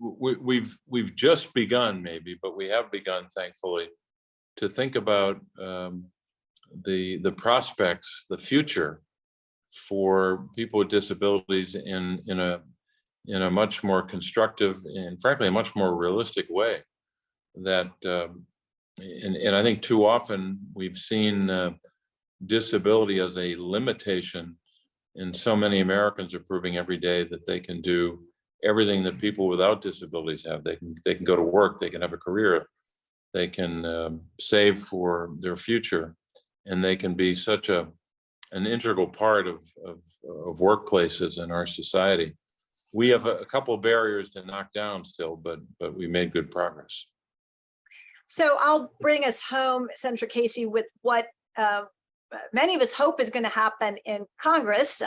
we've just begun, maybe, but we have begun, thankfully, to think about the prospects, the future for people with disabilities in a much more constructive and frankly a much more realistic way. That and I think too often we've seen disability as a limitation, and so many Americans are proving every day that they can do everything that people without disabilities have. They can go to work, they can have a career, they can save for their future, and they can be such an integral part of workplaces in our society. We have a couple of barriers to knock down still, but we made good progress. So I'll bring us home, Senator Casey, with what many of us hope is going to happen in Congress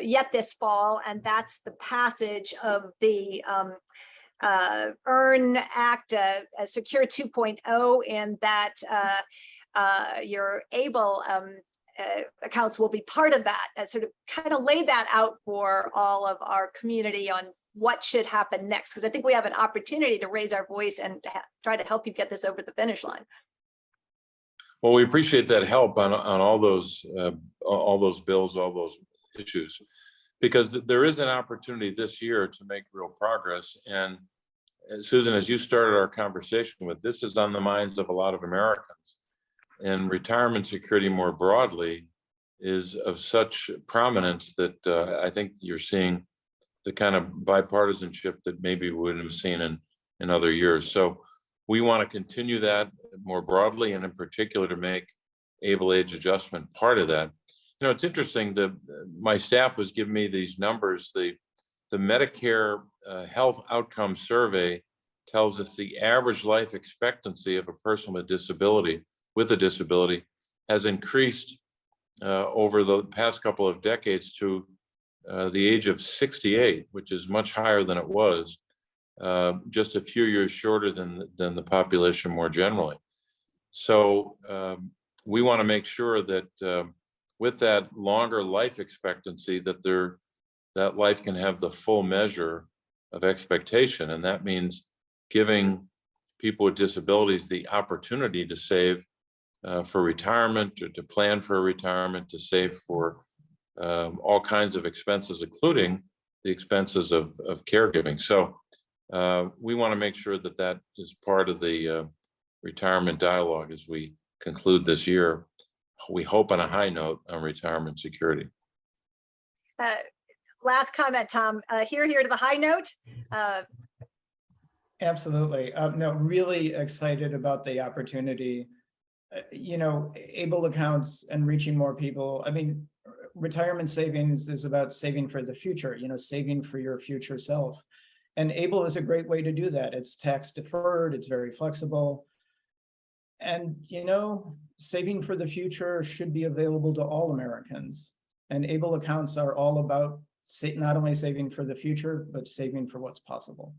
yet this fall, and that's the passage of the EARN Act, Secure 2.0, and that your ABLE accounts will be part of that, sort of kind of lay that out for all of our community on what should happen next, because I think we have an opportunity to raise our voice and try to help you get this over the finish line. Well, we appreciate that help on all those bills, all those issues, because there is an opportunity this year to make real progress. And Susan, as you started our conversation with, this is on the minds of a lot of Americans, and retirement security more broadly is of such prominence that I think you're seeing the kind of bipartisanship that maybe we wouldn't have seen in other years. So we want to continue that more broadly, and in particular to make able age adjustment part of that. You know, it's interesting that my staff was giving me these numbers. The Medicare Health Outcome Survey tells us the average life expectancy of a person with a disability has increased over the past couple of decades to the age of 68, which is much higher than it was, just a few years shorter than the population more generally. So we want to make sure that with that longer life expectancy, that life can have the full measure of expectation, and that means giving people with disabilities the opportunity to save for retirement, or to plan for retirement, to save for all kinds of expenses, including the expenses of caregiving. So we want to make sure that that is part of the retirement dialogue as we conclude this year. We hope on a high note on retirement security. Last comment, Tom. Here to the high note. Absolutely. No, really excited about the opportunity. You know, ABLE accounts and reaching more people. I mean, retirement savings is about saving for the future, you know, saving for your future self. And ABLE is a great way to do that. It's tax deferred, it's very flexible. And, you know, saving for the future should be available to all Americans. And ABLE accounts are all about not only saving for the future, but saving for what's possible.